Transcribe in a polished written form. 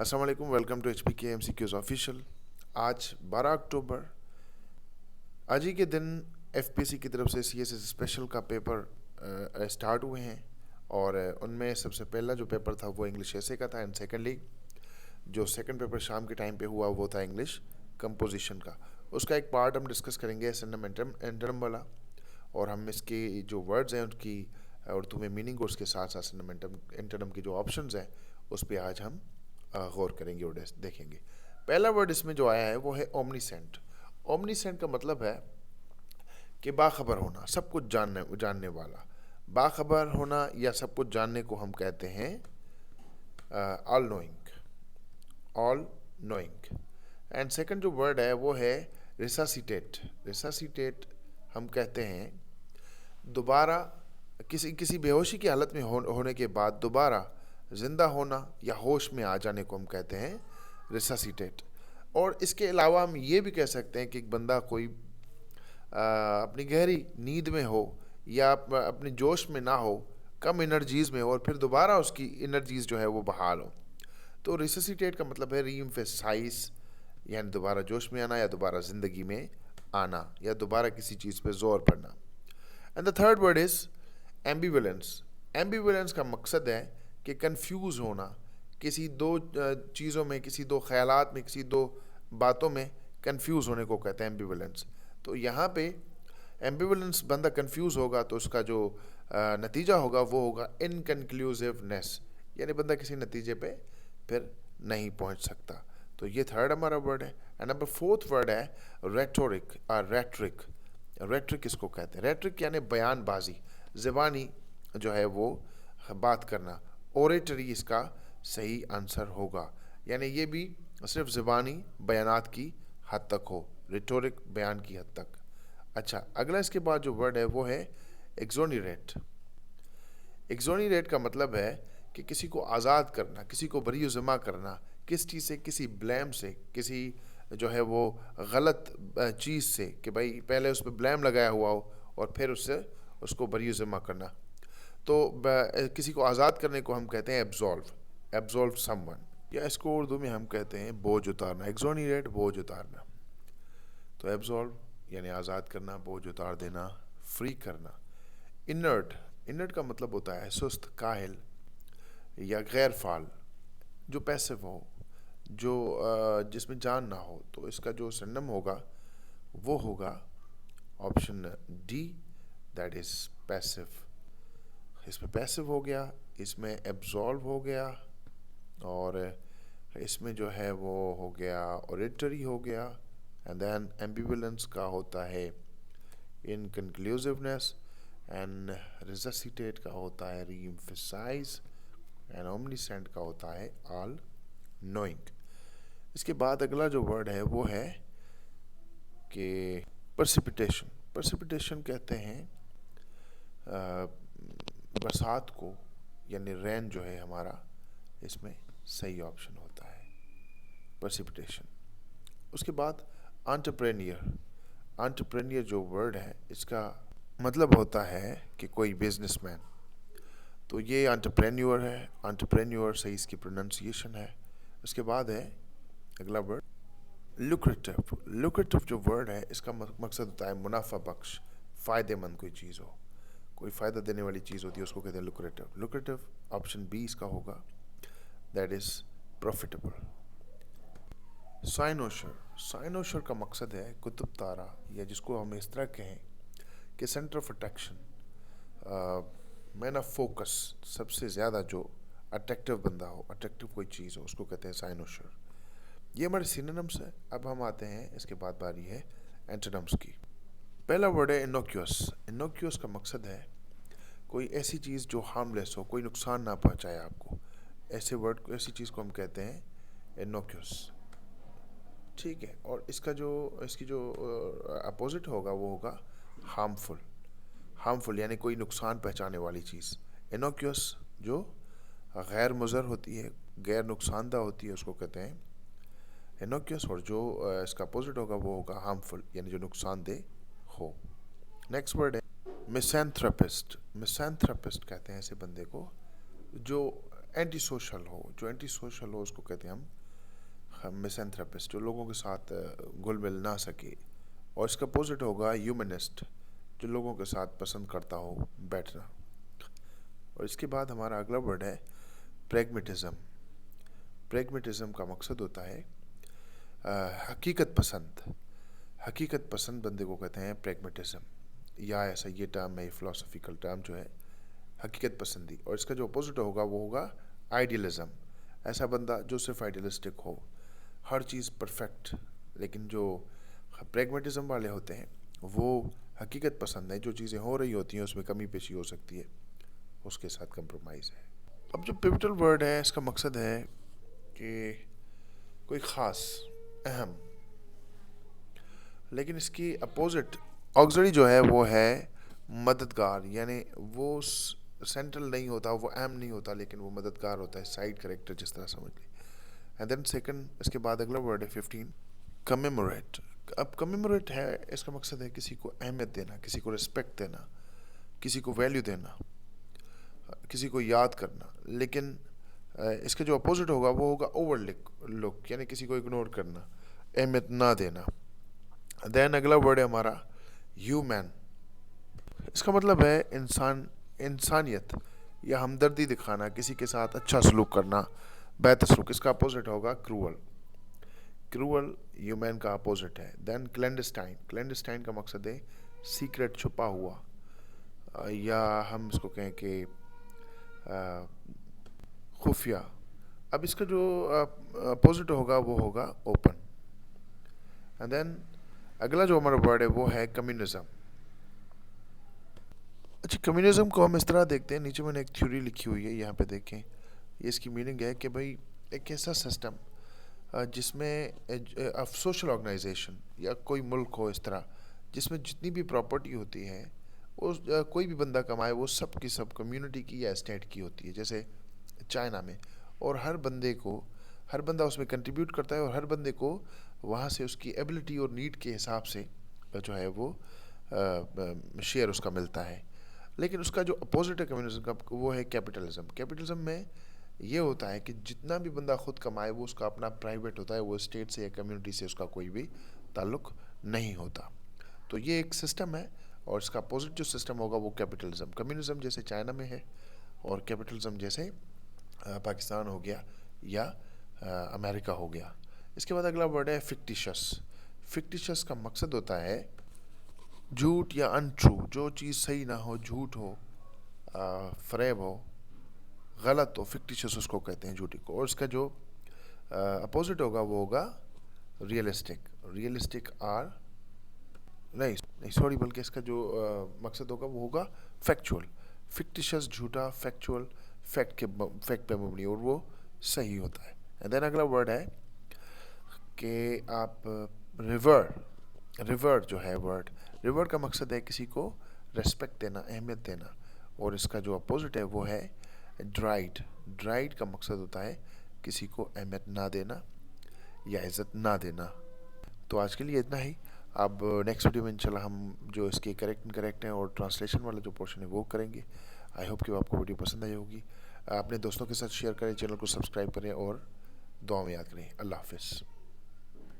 अस्सलाम वालेकुम, welcome to HPK MCQs official. आज 12 अक्टूबर, आज ही के दिन FPC की तरफ से CSS स्पेशल का पेपर स्टार्ट हुए हैं और उनमें सबसे पहला जो पेपर था वो इंग्लिश एसे का था एंड सेकेंडली जो सेकंड पेपर शाम के टाइम पे हुआ वो था इंग्लिश कंपोजिशन का। उसका एक पार्ट हम डिस्कस करेंगे सिनोनिम एंटोनिम वाला, और हम इसके जो वर्ड्स हैं उनकी उर्दू में मीनिंग और उसके साथ साथ सिनोनिम एंटोनिम की जो ऑप्शंस हैं उस पर आज हम गौर करेंगे और देखेंगे। पहला वर्ड इसमें जो आया है वो है ओमनीसेंट। ओमनीसेंट का मतलब है कि बाखबर होना, सब कुछ जानने वाला। बाखबर होना या सब कुछ जानने को हम कहते हैं all knowing, all knowing. And second जो वर्ड है वो है रिससिटेट। रिससिटेट हम कहते हैं दोबारा किसी बेहोशी की हालत में होने के बाद दोबारा ज़िंदा होना या होश में आ जाने को हम कहते हैं रिससिटेट। और इसके अलावा हम ये भी कह सकते हैं कि एक बंदा कोई अपनी गहरी नींद में हो या अपने जोश में ना हो, कम एनर्जीज़ में हो और फिर दोबारा उसकी एनर्जीज़ जो है वो बहाल हो। तो रिससिटेट का मतलब है रीएम्फेसाइज, यानी दोबारा जोश में आना या दोबारा ज़िंदगी में आना या दोबारा किसी चीज़ पे जोर पड़ना। And the third word is ambivalence. Ambivalence का मकसद है कि कंफ्यूज होना, किसी दो चीज़ों में, किसी दो ख्यालात में, किसी दो बातों में कंफ्यूज होने को कहते हैं एम्बिवेलेंस। तो यहाँ पे एम्बिवेलेंस बंदा कंफ्यूज होगा तो उसका जो नतीजा होगा वो होगा इनकन्क्लूसिवनेस, यानी बंदा किसी नतीजे पे फिर नहीं पहुँच सकता। तो ये थर्ड हमारा वर्ड है। एंड नंबर फोर्थ वर्ड है रेटोरिक और रेट्रिक। रेट्रिक किसको कहते हैं? रेट्रिक यानी बयानबाजी, ज़बानी जो है वो बात करना। ओरेटरी इसका सही आंसर होगा, यानी ये भी सिर्फ ज़बानी बयानात की हद तक हो, रिटोरिक बयान की हद तक। अच्छा, अगला इसके बाद जो वर्ड है वो है एक्सोनरेट। एक्सोनरेट का मतलब है कि किसी को आज़ाद करना, किसी को बरी ज़िम्मा करना, किस चीज़ से, किसी ब्लेम से, किसी जो है वो गलत चीज़ से, कि भाई पहले उस पर ब्लेम लगाया हुआ हो और फिर उससे उसको बरी ज़िम्मा करना। तो किसी को आज़ाद करने को हम कहते हैं एब्जॉल्व, एब्जॉल्व समवन, या इसको उर्दू में हम कहते हैं बोझ उतारना। एक्सोनरेट बोझ उतारना। तो एब्जॉल्व यानी आज़ाद करना, बोझ उतार देना, फ्री करना। इनर्ट, इनर्ट का मतलब होता है सुस्त, काहिल या गैर फाल, जो पैसिव हो, जो जिसमें जान ना हो। तो इसका जो सिनोनिम होगा वो होगा option D, that is passive. इसमें पैसिव हो गया, इसमें एब्जॉल्व हो गया, और इसमें जो है वो हो गया ओरेटरी हो गया। एंड देन एम्बिवेलेंस का होता है इनकन्क्लूसिवनेस, एंड रिससिटेट का होता है रीएम्फेसाइज, एंड ओमनीसेंट का होता है ऑल नोइंग। इसके बाद अगला जो वर्ड है वो है कि प्रेसिपिटेशन। प्रेसिपिटेशन कहते हैं बरसात को, यानी रेन जो है हमारा, इसमें सही ऑप्शन होता है प्रेसिपिटेशन। उसके बाद एंटरप्रेन्योर। एंटरप्रेन्योर जो वर्ड है इसका मतलब होता है कि कोई बिजनेसमैन। तो ये एंटरप्रेन्योर है, एंटरप्रेन्योर सही इसकी प्रोनाउंसिएशन है। उसके बाद है अगला वर्ड लुक्रेटिव। लुक्रेटिव जो वर्ड है इसका मकसद होता है मुनाफा बख्श, फ़ायदेमंद कोई चीज़ हो, कोई फ़ायदा देने वाली चीज़ होती है उसको कहते हैं लुक्रेटिव। लुक्रेटिव ऑप्शन बी इसका होगा, दैट इज़ प्रॉफिटेबल। साइनोशर। साइनोशर का मकसद है कुतुब तारा, या जिसको हम इस तरह कहें कि centre of attraction, man of focus, सबसे ज़्यादा जो अट्रैक्टिव बंदा हो, अट्रैक्टिव कोई चीज़ हो, उसको कहते हैं साइनोशर। ये हमारे सिनोनिम्स है। अब हम आते हैं, इसके बाद बारी है एंटोनिम्स की। पहला वर्ड है इनोक्यूअस। इनोक्यूअस का मकसद है कोई ऐसी चीज़ जो हार्मलेस हो, कोई नुकसान ना पहुंचाए आपको। ऐसे वर्ड को, ऐसी चीज़ को हम कहते हैं इनोक्यूअस। ठीक है, और इसकी जो अपोजिट होगा वो होगा हार्मफुल। हार्मफुल यानी कोई नुकसान पहुंचाने वाली चीज़। इनोक्यूअस जो गैर मुज़र होती है, गैर नुकसानदा होती है, उसको कहते हैं इनोक्यूअस, और जो इसका अपोजिट होगा वो होगा हार्मफुल, यानी जो नुकसानदेह हो। नेक्स्ट वर्ड है मिसैंथ्रोपिस्ट। मिसैंथ्रोपिस्ट कहते हैं ऐसे बंदे को जो اینٹی سوشل ہو. جو اینٹی سوشل ہو اس کو کہتے ہیں ہم میسنتھراپسٹ, جو لوگوں کے ساتھ گل مل نہ سکے. اور اس کا اپوزٹ ہوگا ہیومنسٹ, جو لوگوں کے ساتھ پسند کرتا ہو بیٹھنا. اور اس کے بعد ہمارا اگلا ورڈ ہے پریگمیٹزم. پریگمیٹزم کا مقصد ہوتا ہے حقیقت پسند. حقیقت پسند بندے کو کہتے ہیں پریگمیٹزم, یا ایسا یہ ٹرم ہے, فلاسفیکل ٹرم جو ہے حقیقت پسندی. اور اس کا جو اپوزٹ ہوگا وہ ہوگا آئیڈیلزم. ایسا بندہ جو صرف آئیڈیلسٹک ہو, ہر چیز پرفیکٹ. لیکن جو پریگمیٹزم والے ہوتے ہیں وہ حقیقت پسند ہیں, جو چیزیں ہو رہی ہوتی ہیں اس میں کمی پیشی ہو سکتی ہے, اس کے ساتھ کمپرومائز ہے. اب جو پیوٹل ورڈ ہے اس کا مقصد ہے کہ کوئی خاص, اہم, لیکن اس کی اپوزٹ آگزری جو ہے وہ ہے مددگار. یعنی وہ سینٹرل نہیں ہوتا, وہ اہم نہیں ہوتا, لیکن وہ مددگار ہوتا ہے, سائڈ کریکٹر جس طرح سمجھ لیں. اینڈ دین سیکنڈ, اس کے بعد اگلا ورڈ ہے 15 کمیموریٹ. اب کمیموریٹ ہے, اس کا مقصد ہے کسی کو اہمیت دینا, کسی کو رسپیکٹ دینا, کسی کو ویلیو دینا, کسی کو یاد کرنا. لیکن اس کا جو اپوزٹ ہوگا وہ ہوگا اوور لک, یعنی کسی کو اگنور کرنا, اہمیت نہ دینا. دین اگلا ورڈ ہے ہمارا ہیومن. اس کا مطلب ہے انسانیت یا ہمدردی دکھانا, کسی کے ساتھ اچھا سلوک کرنا, بہتر سلوک. اس کا اپوزٹ ہوگا کروول. کروول ہیومن کا اپوزٹ ہے. دین کلینڈسٹائن. کلینڈسٹائن کا مقصد ہے سیکرٹ, چھپا ہوا, یا ہم اس کو کہیں کہ خفیہ. اب اس کا جو اپوزٹ ہوگا وہ ہوگا اوپن. اینڈ دین اگلا جو ہمارا ورڈ ہے وہ ہے کمیونزم. اچھا, کمیونزم کو ہم اس طرح دیکھتے ہیں, نیچے میں نے ایک تھیوری لکھی ہوئی ہے, یہاں پہ دیکھیں. یہ اس کی میننگ ہے کہ بھائی ایک ایسا سسٹم جس میں سوشل آرگنائزیشن یا کوئی ملک ہو اس طرح, جس میں جتنی بھی پراپرٹی ہوتی ہے وہ کوئی بھی بندہ کمائے وہ سب کی سب کمیونٹی کی یا اسٹیٹ کی ہوتی ہے. جیسے چائنا میں, اور ہر بندہ اس میں کنٹریبیوٹ کرتا ہے, اور ہر بندے کو وہاں سے اس کی ایبلٹی اور نیڈ کے حساب سے جو ہے وہ شیئر اس کا ملتا ہے. لیکن اس کا جو اپوزٹ ہے کمیونزم کا وہ ہے کیپٹلزم. کیپٹلزم میں یہ ہوتا ہے کہ جتنا بھی بندہ خود کمائے وہ اس کا اپنا پرائیویٹ ہوتا ہے, وہ اسٹیٹ سے یا کمیونٹی سے اس کا کوئی بھی تعلق نہیں ہوتا. تو یہ ایک سسٹم ہے, اور اس کا اپوزٹ جو سسٹم ہوگا وہ کیپٹلزم. کمیونزم جیسے چائنا میں ہے, اور کیپٹلزم جیسے پاکستان ہو گیا یا امریکہ ہو گیا. اس کے بعد اگلا ورڈ ہے فکٹیشس. فکٹیشس کا مقصد ہوتا ہے جھوٹ یا انٹرو, جو چیز صحیح نہ ہو, جھوٹ ہو, فریب ہو, غلط ہو, فکٹیشس اس کو کہتے ہیں, جھوٹی کو. اور اس کا جو اپوزٹ ہوگا وہ ہوگا ریئلسٹک. ریئلسٹک نہیں سوری, بلکہ اس کا جو مقصد ہوگا وہ ہوگا فیکچول. فکٹیشس جھوٹا, فیکچول فیکٹ پہ مبنی, اور وہ صحیح ہوتا ہے. اینڈ دین اگلا ورڈ ہے کہ آپ ریور جو ہے ورڈ, ریور کا مقصد ہے کسی کو ریسپیکٹ دینا, اہمیت دینا. اور اس کا جو اپوزٹ ہے وہ ہے ڈرائیڈ. ڈرائیڈ کا مقصد ہوتا ہے کسی کو اہمیت نہ دینا یا عزت نہ دینا. تو آج کے لیے اتنا ہی. اب نیکسٹ ویڈیو میں انشاءاللہ ہم جو اس کے کریکٹ ہیں اور ٹرانسلیشن والا جو پورشن ہے وہ کریں گے. آئی ہوپ کہ آپ کو ویڈیو پسند آئی ہوگی. اپنے دوستوں کے ساتھ شیئر کریں, چینل کو سبسکرائب کریں, اور دعا میں یاد کریں. اللہ حافظ.